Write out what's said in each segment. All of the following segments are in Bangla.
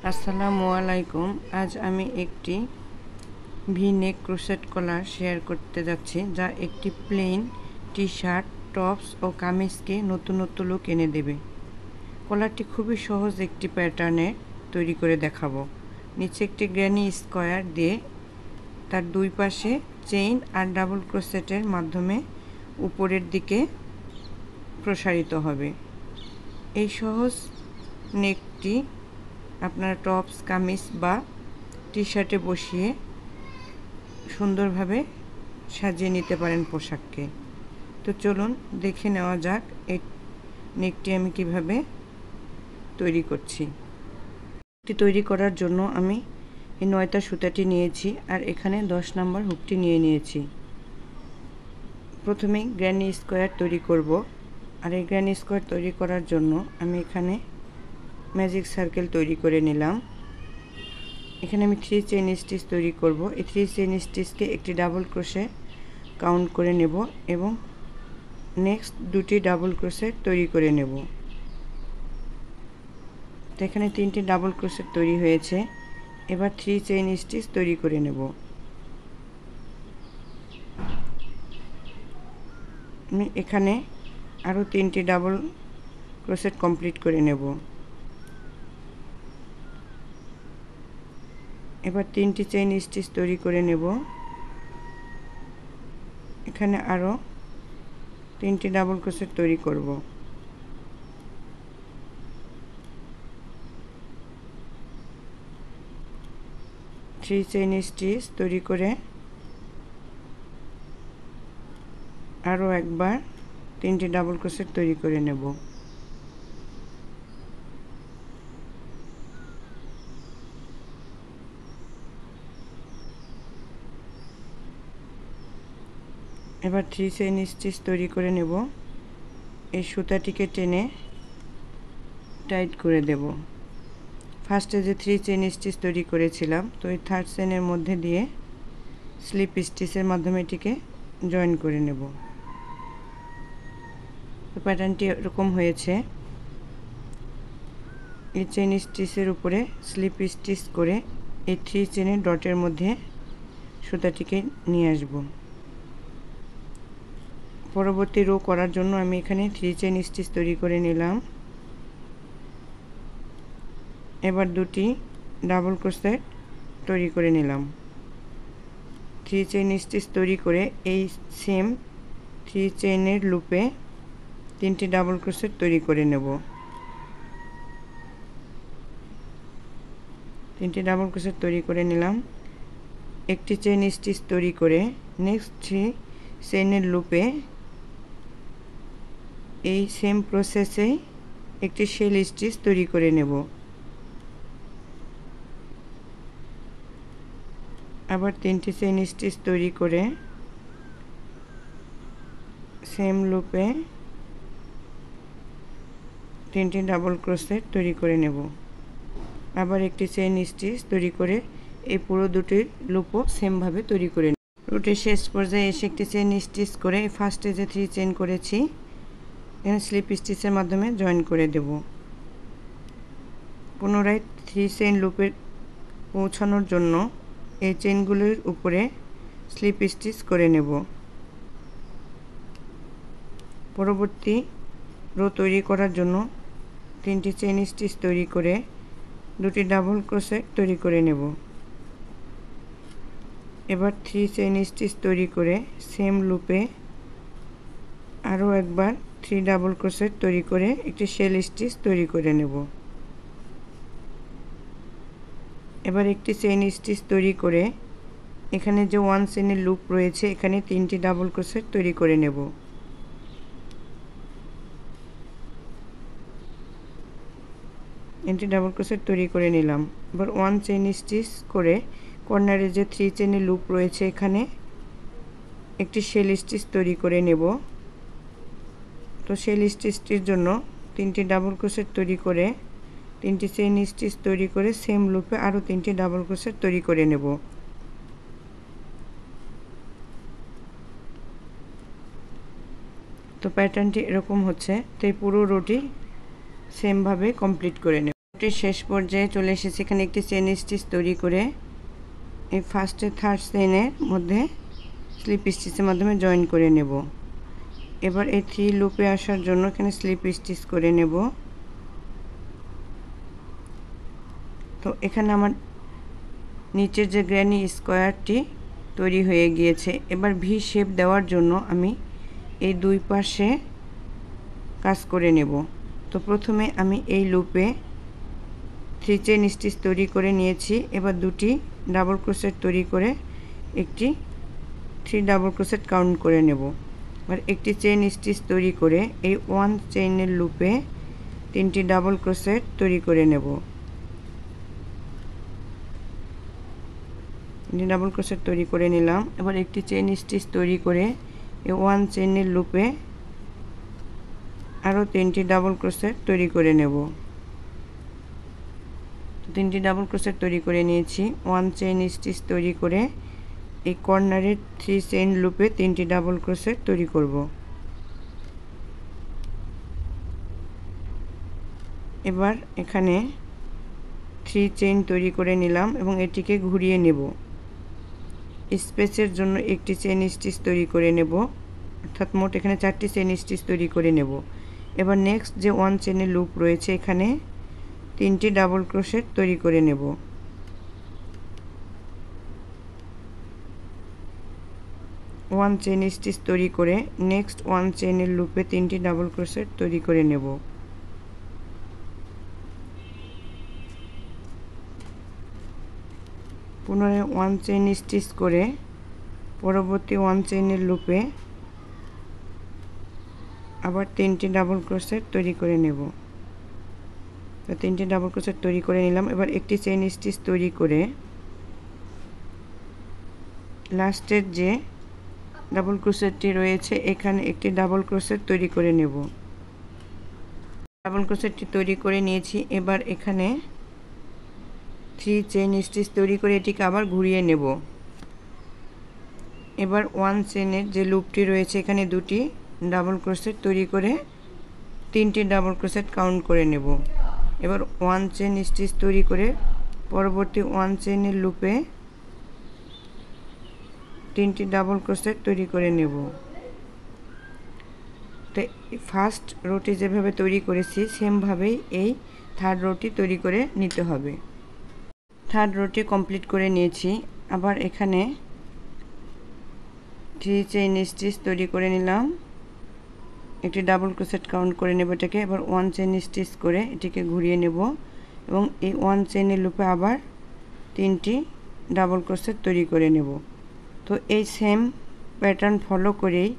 আসসালামু আলাইকুম। আজ আমি একটি ভি নেক ক্রোশেট কলার শেয়ার করতে যাচ্ছি, যা একটি প্লেন টি শার্ট, টপস ও কামিজকে নতুনত্ব লুক এনে দেবে। কলারটি খুবই সহজ একটি প্যাটার্নে তৈরি করে দেখাবো। নিচে একটি গ্র্যানি স্কোয়ার দিয়ে তার দুই পাশে চেইন আর ডাবল ক্রোশেটের মাধ্যমে উপরের দিকে প্রসারিত হবে। এই সহজ নেকটি আপনারা টপস, কামিজ বা টি শার্টে বসিয়ে সুন্দরভাবে সাজিয়ে নিতে পারেন পোশাককে। তো চলুন দেখে নেওয়া যাক এই নেকটি আমি কিভাবে তৈরি করছি। এটি তৈরি করার জন্য আমি এই 9টা সুতাটি নিয়েছি আর এখানে 10 নম্বর হুকটি নিয়ে নিয়েছি। প্রথমে গ্র্যানি স্কোয়ার তৈরি করব, আর এই গ্র্যানি স্কোয়ার তৈরি করার জন্য আমি এখানে ম্যাজিক সার্কেল তৈরি করে নিলাম। এখানে আমি 3 চেইন স্টিচ তৈরি করব। এই 3 চেইন স্টিচকে একটি ডাবল ক্রোশে কাউন্ট করে নেব এবং নেক্সট দুটি ডাবল ক্রোশেট তৈরি করে নেব। তো এখানে 3টি ডাবল ক্রোশেট তৈরি হয়েছে। এবার 3 চেইন স্টিচ তৈরি করে নেব। আমি এখানে আরও 3টি ডাবল ক্রোশেট কমপ্লিট করে নেব। এবার 3টি চেইন স্টিচ তৈরি করে নেব। এখানে আরও 3টি ডাবল ক্রোশেট তৈরি করব। থ্রি চেইন স্টিচ তৈরি করে আরও একবার 3টি ডাবল ক্রোশেট তৈরি করে নেব। এবার 3 চেইন স্টিচ তৈরি করে নেব। এই সুতাটিকে টেনে টাইট করে দেব। ফার্স্টে যে 3 চেইন স্টিচ তৈরি করেছিলাম, তো এই 3rd চেইনের মধ্যে দিয়ে স্লিপ স্টিচের মাধ্যমে এটিকে জয়েন করে নেব। তো প্যাটার্নটি এরকম হয়েছে। এই চেইন স্টিচের উপরে স্লিপ স্টিচ করে এই 3 চেইনের ডটের মধ্যে সুতাটিকে নিয়ে আসব। পরবর্তী রো করার জন্য আমি এখানে 3 চেইন স্টিচ তৈরি করে নিলাম। এবার দুটি ডাবল ক্রোশেট তৈরি করে নিলাম। 3 চেইন স্টিচ তৈরি করে এই সেম 3 চেইনের লুপে 3টি ডাবল ক্রোশেট তৈরি করে নেব। 3টি ডাবল ক্রোশেট তৈরি করে নিলাম। একটি চেইন স্টিচ তৈরি করে নেক্সট 3 চেইনের লুপে এই সেম প্রসেসে একটি শেল স্টিচ তৈরি করে নেব। আবার 3টি চেইন স্টিচ তৈরি করে সেম লুপে 3টি ডাবল ক্রোশেট তৈরি করে নেব। আবার একটি চেইন স্টিচ তৈরি করে এই পুরো দুটি লুপও সেমভাবে তৈরি করে নেব। রুটের শেষ পর্যায়ে এসে একটি চেইন স্টিচ করে ফার্স্টে যে 3 চেইন করেছি এখানে স্লিপ স্টিচের মাধ্যমে জয়েন করে দেব। পুনরায় 3 চেইন লুপে পৌঁছানোর জন্য এই চেইনগুলির উপরে স্লিপ স্টিচ করে নেব। পরবর্তী রো তৈরি করার জন্য 3টি চেইন স্টিচ তৈরি করে দুটি ডাবল ক্রোশেট তৈরি করে নেব। এবার 3 চেইন স্টিচ তৈরি করে সেম লুপে আরও একবার 3 ডাবল ক্রোশেট তৈরি করে একটি শেল স্টিচ তৈরি করে নেব। এবার একটি চেইন স্টিচ তৈরি করে এখানে যে 1 চেইনের লুপ রয়েছে এখানে 3টি ডাবল ক্রোশেট তৈরি করে নেব। এটি ডাবল ক্রোশেট তৈরি করে নিলাম। এবার 1 চেইন স্টিচ করে কর্নারে যে 3 চেইনের লুপ রয়েছে এখানে একটি শেল স্টিচ তৈরি করে নেব। তো শেল স্টিচটির জন্য 3টি ডাবল ক্রোশেট তৈরি করে 3টি চেইন স্টিচ তৈরি করে সেম লুপে আরও 3টি ডাবল ক্রোশেট তৈরি করে নেব। তো প্যাটার্নটি এরকম হচ্ছে। তো এই পুরো রোটি সেমভাবে কমপ্লিট করে নেব। লুপটির শেষ পর্যায়ে চলে এসেছি। এখানে একটি চেইন স্টিচ তৈরি করে এই ফার্স্টে থার্ড চেইনের মধ্যে স্লিপ স্টিচের মাধ্যমে জয়েন করে নেব। এবার এই 3 লুপে আসার জন্য এখানে স্লিপ স্টিচ করে নেব। তো এখানে আমার নিচের যে গ্র্যানি স্কোয়ারটি তৈরি হয়ে গিয়েছে। এবার ভি শেপ দেওয়ার জন্য আমি এই দুই পাশে কাজ করে নেব। তো প্রথমে আমি এই লুপে 3 চেইন স্টিচ তৈরি করে নিয়েছি। এবার দুটি ডাবল ক্রোশেট তৈরি করে একটি 3 ডাবল ক্রোশেট কাউন্ট করে নেব। এবার একটি চেইন স্টিচ তৈরি করে এই 1 চেইনের লুপে 3টি ডাবল ক্রোশেট তৈরি করে নেব। ডাবল ক্রোশেট তৈরি করে নিলাম। এবার একটি চেইন স্টিচ তৈরি করে এই 1 চেইনের লুপে আরও 3টি ডাবল ক্রোশেট তৈরি করে নেব। তো 3টি ডাবল ক্রোশেট তৈরি করে নিয়েছি। 1 চেইন স্টিচ তৈরি করে এই কর্নারের 3 চেইন লুপে 3টি ডাবল ক্রোশেট তৈরি করব। এবার এখানে 3 চেইন তৈরি করে নিলাম এবং এটিকে ঘুরিয়ে নেব। স্পেসের জন্য একটি চেইন স্টিচ তৈরি করে নেব, অর্থাৎ মোট এখানে 4টি চেইন স্টিচ তৈরি করে নেব। এবার নেক্সট যে 1 চেইনের লুপ রয়েছে এখানে 3টি ডাবল ক্রোশেট তৈরি করে নেব। 1 চেইন স্টিচ তৈরি করে নেক্সট 1 চেইনের লুপে 3টি ডাবল ক্রোশেট তৈরি করে নেব। পুনরায় 1 চেইন স্টিচ করে পরবর্তী 1 চেইনের লুপে আবার 3টি ডাবল ক্রোশেট তৈরি করে নেব। তো 3টি ডাবল ক্রোশেট তৈরি করে নিলাম। এবার একটি চেইন স্টিচ তৈরি করে লাস্টের যে ডাবল ক্রোশেটটি রয়েছে এখানে একটি ডাবল ক্রোশেট তৈরি করে নেব। ডাবল ক্রোশেটটি তৈরি করে নিয়েছি। এবার এখানে 3 চেইন স্টিচ তৈরি করে এটিকে আবার ঘুরিয়ে নেব। এবার 1 চেইনের যে লুপটি রয়েছে এখানে দুটি ডাবল ক্রোশেট তৈরি করে 3টি ডাবল ক্রোশেট কাউন্ট করে নেব। এবার 1 চেইন স্টিচ তৈরি করে পরবর্তী 1 চেইনের লুপে 3টি ডাবল ক্রোশেট তৈরি করে নেব। তো ফার্স্ট রোটি যেভাবে তৈরি করেছি সেমভাবেই এই থার্ড রোটি তৈরি করে নিতে হবে। থার্ড রোটি কমপ্লিট করে নিয়েছি। আবার এখানে 3 চেইন স্টিচ তৈরি করে নিলাম, একটি ডাবল ক্রোশেট কাউন্ট করে নেব এটাকে। এবার 1 চেইন স্টিচ করে এটিকে ঘুরিয়ে নেব এবং এই 1 চেইনের লুপে আবার 3টি ডাবল ক্রোশেট তৈরি করে নেব। তো এই সেম প্যাটার্ন ফলো করেই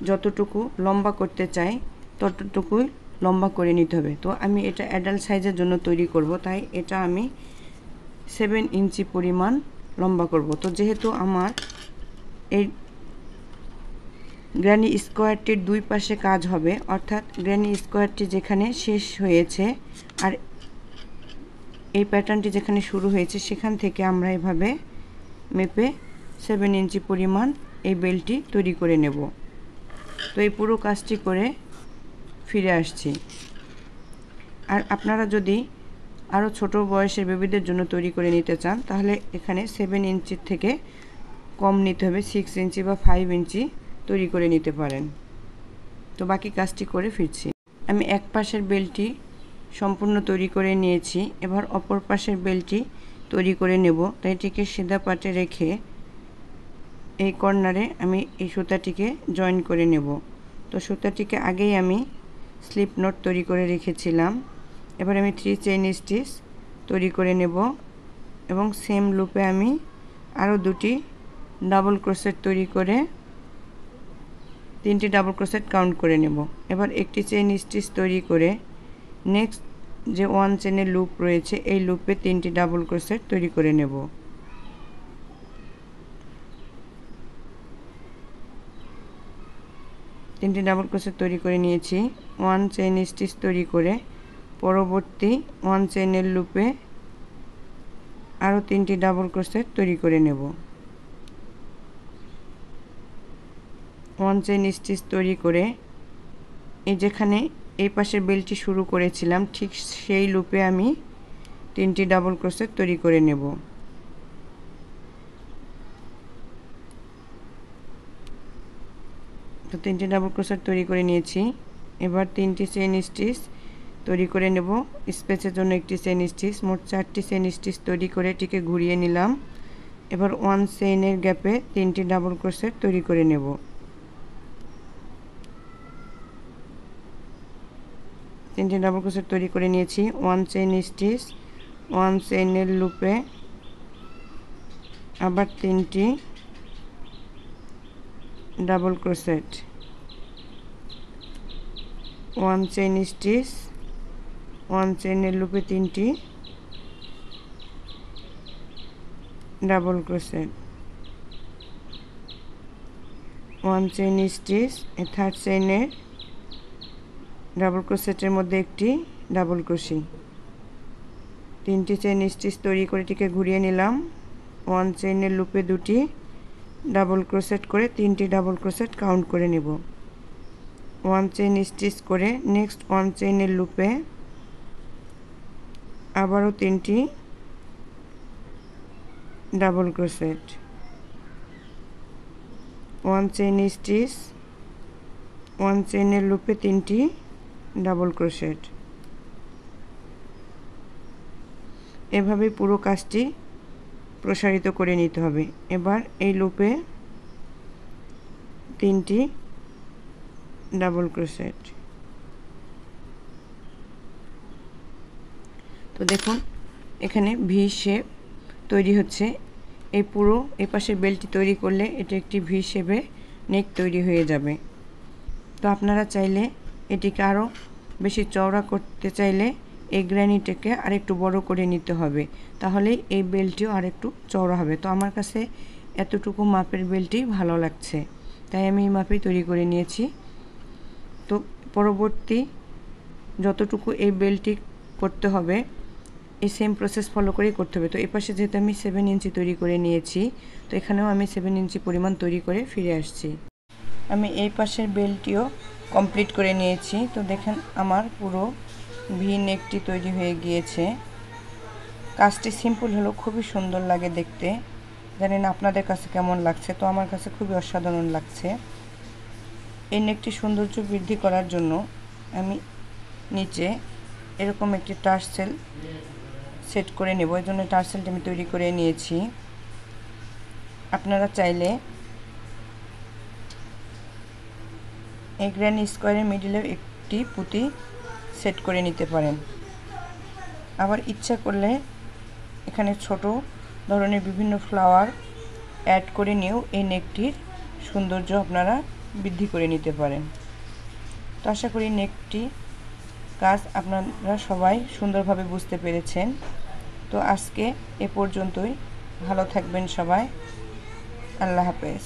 যতটুকু লম্বা করতে চাই ততটুকুই লম্বা করে নিতে হবে। তো আমি এটা অ্যাডাল্ট সাইজের জন্য তৈরি করব, তাই এটা আমি 7 ইঞ্চি পরিমাণ লম্বা করব। তো যেহেতু আমার এই গ্র্যানি স্কোয়ারটির দুই পাশে কাজ হবে, অর্থাৎ গ্র্যানি স্কোয়ারটি যেখানে শেষ হয়েছে আর এই প্যাটার্নটি যেখানে শুরু হয়েছে সেখান থেকে আমরা এভাবে মেপে 7 ইঞ্চি পরিমাণ এই বেল্টটি তৈরি করে নেব। তো এই পুরো কাজটি করে ফিরে আসছি। আর আপনারা যদি আরও ছোট বয়সের বেবিদের জন্য তৈরি করে নিতে চান তাহলে এখানে 7 ইঞ্চির থেকে কম নিতে হবে, 6 ইঞ্চি বা 5 ইঞ্চি তৈরি করে নিতে পারেন। তো বাকি কাজটি করে ফিরছি। আমি এক পাশের বেল্টটি সম্পূর্ণ তৈরি করে নিয়েছি। এবার অপর পাশের বেল্টটি তৈরি করে নেব। তাই এটিকে সিধা পাটে রেখে এই কর্নারে আমি এই সুতাটিকে জয়েন করে নেব। তো সুতাটিকে আগেই আমি স্লিপ নট তৈরি করে রেখেছিলাম। এবার আমি 3 চেইন স্টিচ তৈরি করে নেব এবং সেম লুপে আমি আরও দুটি ডাবল ক্রোশেট তৈরি করে 3টি ডাবল ক্রোশেট কাউন্ট করে নেব। এবার একটি চেইন স্টিচ তৈরি করে নেক্সট যে 1 চেইনের লুপ রয়েছে এই লুপে 3টি ডাবল ক্রোশেট তৈরি করে নেব। তিনটি ডাবল ক্রোশেট তৈরি করে নিয়েছি। 1 চেইন স্টিচ তৈরি করে পরবর্তী 1 চেইনের লুপে আরও 3টি ডাবল ক্রোশেট তৈরি করে নেব। 1 চেইন স্টিচ তৈরি করে এই যেখানে এই পাশের বেলটি শুরু করেছিলাম ঠিক সেই লুপে আমি 3টি ডাবল ক্রোশেট তৈরি করে নেব। তো 3টি ডাবল ক্রোশেট তৈরি করে নিয়েছি। এবার 3টি চেইন স্টিচ তৈরি করে নেব। স্পেসের জন্য একটি চেইন স্টিচ, মোট 4টি চেইন স্টিচ তৈরি করে এটিকে ঘুরিয়ে নিলাম। এবার 1 চেইনের গ্যাপে 3টি ডাবল ক্রোশেট তৈরি করে নেব। 3টি ডাবল ক্রোশেট তৈরি করে নিয়েছি। 1 চেইন স্টিচ, 1 চেইনের লুপে আবার 3টি ডাবল ক্রোশেট, 1 চেইন স্টিচ, 1 চেইনের লুপে 3টি double crochet, 1 chain stitch, third চেইনের ডাবল ক্রোশেটের মধ্যে একটি ডাবল ক্রোশি, 3টি চেইন স্টিচ তৈরি করে এটিকে ঘুরিয়ে নিলাম। 1 চেইনের লুপে 2টি ডাবল ক্রোশেট করে 3টি ডাবল ক্রোশেট কাউন্ট করে নেব। 1 চেইন স্টিচ করে নেক্সট 1 চেইনের লুপে আবারও 3টি ডাবল ক্রোশেট, 1 চেইন স্টিচ, 1 চেইনের লুপে 3টি ডাবল ক্রোশেট। এভাবে পুরো কাজটি প্রসারিত করে নিতে হবে। এবার এই লুপে 3টি ডাবল ক্রোশেট। তো দেখুন এখানে ভি শেপ তৈরি হচ্ছে। এই পুরো এই পাশের বেলটি তৈরি করলে এটি একটি ভি শেপে নেক তৈরি হয়ে যাবে। তো আপনারা চাইলে এটিকে আরও বেশি চওড়া করতে চাইলে এই গ্র্যানিটাকে আরেকটু বড় করে নিতে হবে, তাহলেই এই বেলটিও আরেকটু চওড়া হবে। তো আমার কাছে এতটুকু মাপের বেলটি ভালো লাগছে, তাই আমি এই মাপেই তৈরি করে নিয়েছি। তো পরবর্তী যতটুকু এই বেলটি করতে হবে এই সেম প্রসেস ফলো করেই করতে হবে। তো এই পাশে যেহেতু আমি 7 ইঞ্চি তৈরি করে নিয়েছি, তো এখানেও আমি 7 ইঞ্চি পরিমাণ তৈরি করে ফিরে আসছি। আমি এই পাশের বেলটিও কমপ্লিট করে নিয়েছি। তো দেখেন আমার পুরো ভি নেকটি তৈরি হয়ে গিয়েছে। কাজটি সিম্পল হলেও খুবই সুন্দর লাগে দেখতে। জানি না আপনাদের কাছে কেমন লাগছে, তো আমার কাছে খুবই অসাধারণ লাগছে। এই নেকটি সৌন্দর্য বৃদ্ধি করার জন্য আমি নিচে এরকম একটি টার্সেল সেট করে নেব। এই জন্য টার্সেলটি আমি তৈরি করে নিয়েছি। আপনারা চাইলে এই গ্র্যানি স্কোয়ারের মিডিলে একটি পুঁতি সেট করে নিতে পারেন। আবার ইচ্ছা করলে এখানে ছোট ধরনের বিভিন্ন ফ্লাওয়ার অ্যাড করে নিয়েও এই নেকটির সৌন্দর্য আপনারা বৃদ্ধি করে নিতে পারেন। তো আশা করি নেকটি কাজ আপনারা সবাই সুন্দরভাবে বুঝতে পেরেছেন। তো আজকে এ পর্যন্তই। ভালো থাকবেন সবাই। আল্লাহ হাফেজ।